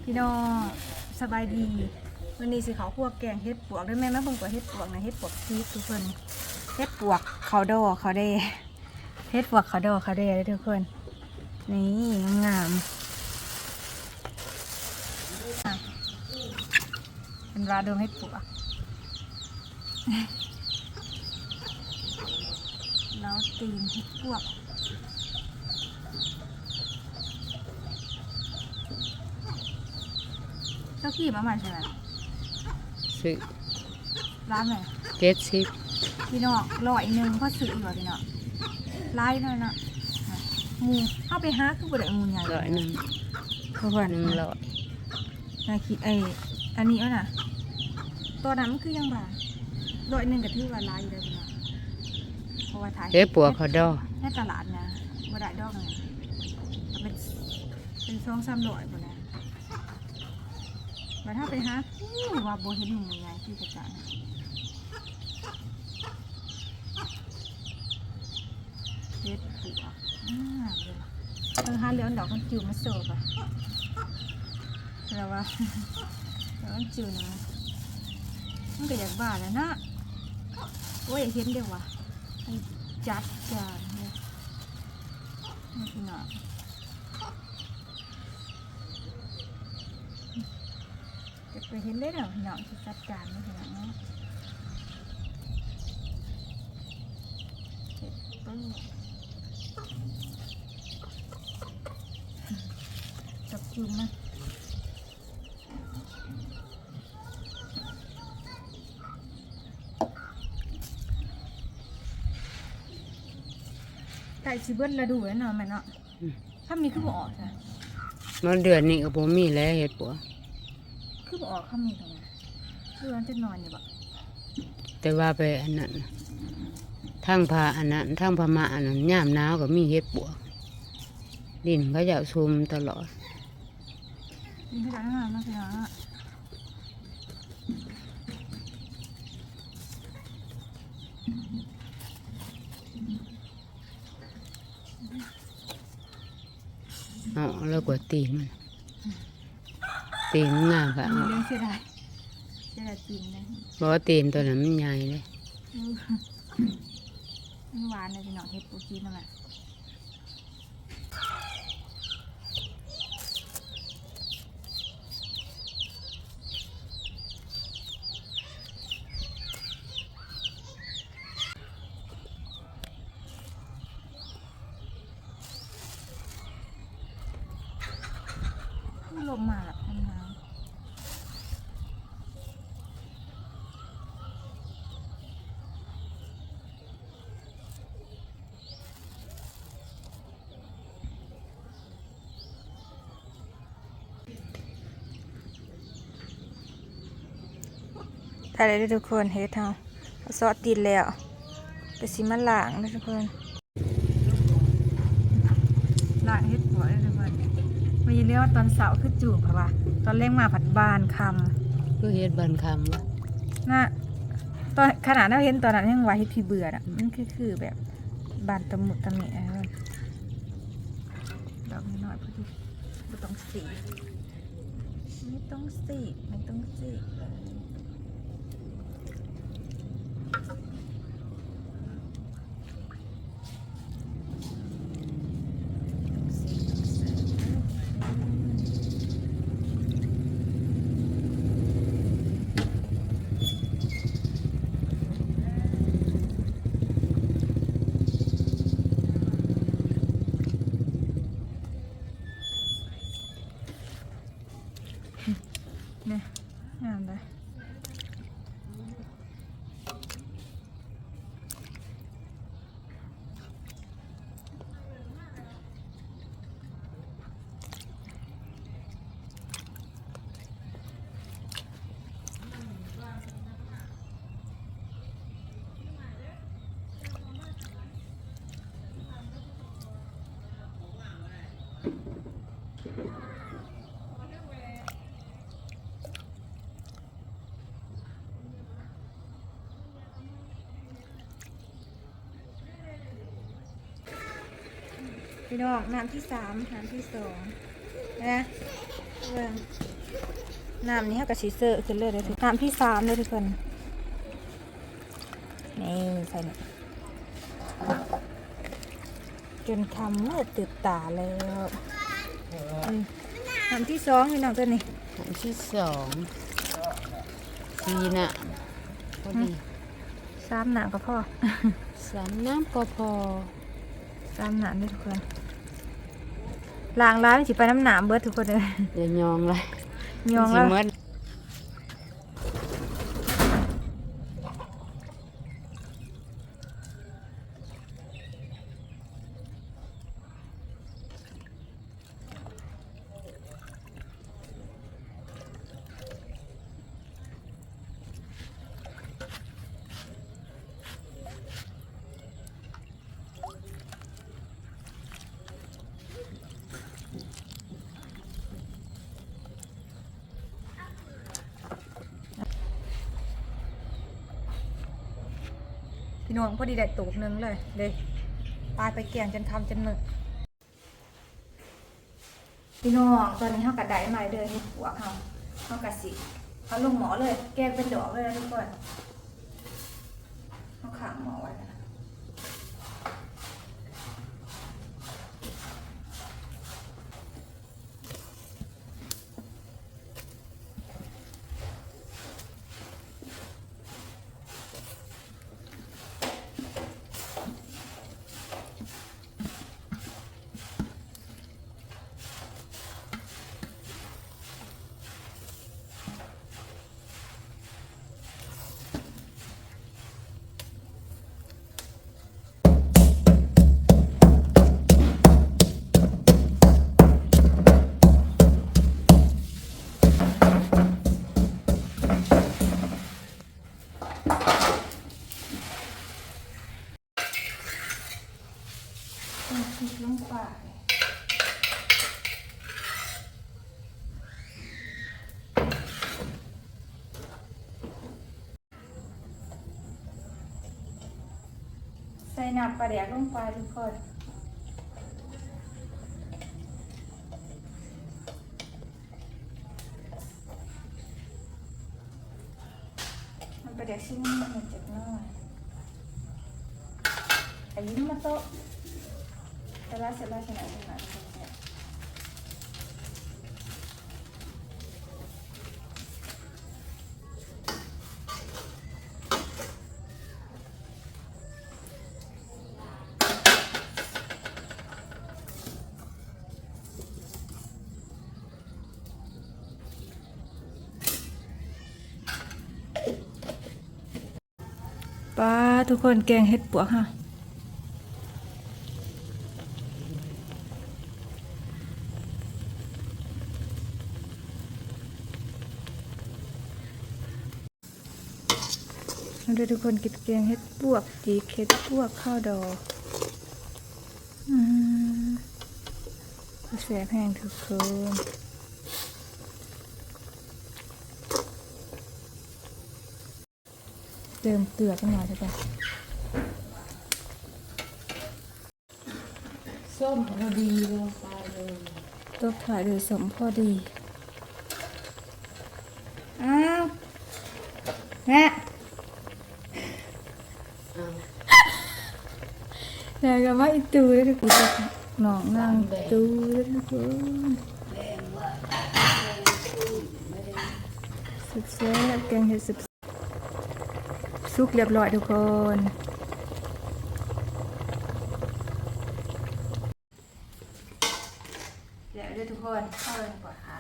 พี่น้องสบายดีวันนี้สิเขาพวกแกงเฮ็ดปวกด้วยแม่มาเบิ่งกว่าเฮ็ดปวกนะเฮ็ดปวกซีทุกคนเฮ็ดปวกเขาดอเขาได้เฮ็ดปวกเขาดอเขาได้เลยทุกคนนี่งามเป็นราดมเฮ็ดปวกแล้วตีนเฮ็ดปวกเจ้าขี้มาใหม่ใช่ไหมซื้อร้านไหน70พี่น้อง100เพราะซื้ออีกเหรอพี่น้องไล่หน่อยเนาะมูเข้าไปหาคือบ่ได้มูใหญ่100เพราะว่า100น่าคิดอันนี้เอาน่ะตัวนั้นมันคือยังบ่า100ก็ถือว่าหลายอยู่แล้วพี่น้องเพราะว่าถ่ายเฮ็ดปวกเขาดอในตลาดนะบ่ได้ดอกเลยเป็น2-300บ่แล้วมาถ้าไปหาว่าโบเห็นหมูใหญ่ที่กระจายเด็ดปวกเลยหาเหลืองดอกมันจิ๋วมาเสิร์ฟอ่ะแล้วว่าแล้วมันจิ๋วนะมันก็อยากบ้าแล้วนะโอ้ยเห็นเดียวว่ะจัดจานเลยนี่คือหนาไปเห็นได้หรอหนองที่จัดการไม่เห็นเนาะเห็ดปื้จับจุ่มนะไก่ชิเบิ้ลระดูแล้วเนาะแม่เนาะถ้ามีคือบ่ออกใช่มันเดือนนี้ก็บ่มีแล้วเฮ็ดปวกคือบ่ออกข้ามีตรงไหนคือมันจะนอนอยู่บ่แต่ว่าไปอันนั้นทั้งพาอันนั้นทั้งพม่าอันนั้นยามหนาวก็มีเฮ็ดปวกดินเขาจะซุ่มตลอดดินเขาจะงามมากเลยนะเอาแล้วกว่าตีนมันตีนงามค่ะมีเรื่องเสียดายตีนเลยบอกว่าตีนตัวนั้นมันใหญ่เลยมันหวานเลยพี่น้องเฮ็ดปูจีนนั่นแหละลมมาแบบน้ำถ่ายได้ทุกคนเฮ็ดเฮาซอสติดแล้วแต่สิมาล้างนะทุกคนล้างเฮ็ดหัวได้ทุกคนไม่ยินเรียกว่าตอนเสาร์คือจูบค่ะว่าตอนเล่งมาผัดบานคำก็เฮ็ดบานคำวะน่ะตอนขนาดเราเห็นตอนนั้นยังว่าเฮ็ดพี่เบื่ออ่ะมันคือแบบบานตะมุตะเมะดอกน้อยๆพอดีไม่ต้องสีไม่ต้องสีเนี่ยงามเลยพี่น้องน้ำที่3น้ำที่2นะเบิ่ง น้ำนี้เขากับชีเซอร์ขึ้นเลยทุกน้ำที่3เลยทุกคนนี่ใส่เนี่ยจนคำมืดตื่นตาแล้วน้ำที่2พี่น้องตัวนี้ อันที่2สีน่ะพอดี 3 น้ำก็พอ 3 น้ำก็พอ 3 น้ำด้วยทุกคนล้างร้านสิไปน้ำหนามเบิดทุกคนเลย อย่ายองเลย ยองแล้ว มันสิหมด พี่น้องพอดีได้ตูบนึงเลยเด้ปลาไปแกงจนคำจนหมึกพี่น้องตอนนี้เขากัดได้ใหม่เลยนี่หัวเขากัดสิเขาลงหมอเลยแกงเป็นดอกเลยนะทุกคนเขาขังหมอไว้นะพริกลงไปใส่น้ำปลาแดกลงไปทุกคนมันปลาแดกชิ้นมันเจ็บน้อยอายิ้มมาโต๊ะเสร็จแล้วชนะป้าทุกคนแกงเห็ดปวกค่ะมาดูทุกคนกินแกงเห็ดปวกจีเห็ดปวกข้าวดอกแสบแห้งทุกคนเติมเกลือกันหน่อยใช่ปะ ส้มพอดีลงไปเลย ตบถ่ายโดยสมพอดีอ้าวแม่แล้วก็ว่าอีตูแล้วทุกคนหนองนางตูแล้วทุกคนสุดแซ่บแกงเห็ดสุกเรียบร้อยทุกคนเดี๋ยวทุกคนเข้าเลยดีกว่าค่ะ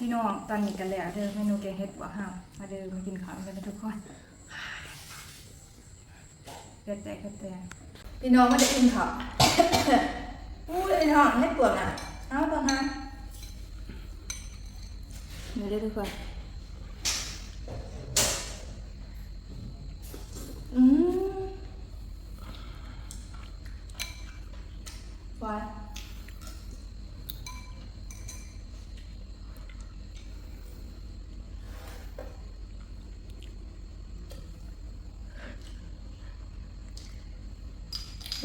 พี่น้องตอนนี้กันแล้วเด้อเมนูแกงเห็ดปวกห้ามาเด้อมากินข้าวกันทุกคนเกิดแต่พี่น้องไม่ได้กินข้าว อู้ยไอ้น้องเห็ดปวกอ่ะเอาตอนนั้นเดี๋ยวทุกคนหวาน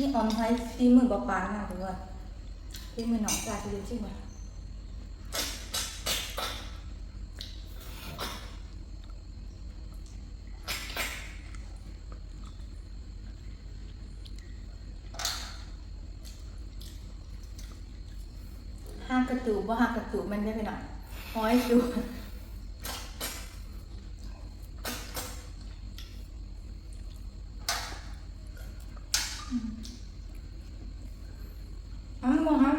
นี่ออมไทยตีมือปลาๆนะทุกคนตีมือหนองปลาจะดูชิมมั้ยห้างกระตูบ่ห้างกระตูมันได้ไปหน่อยห้อยดูมองฮะ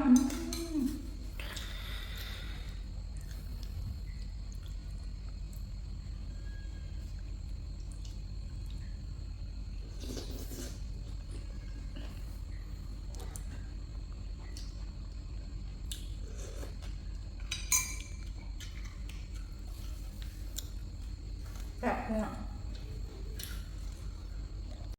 แบบเนี่ย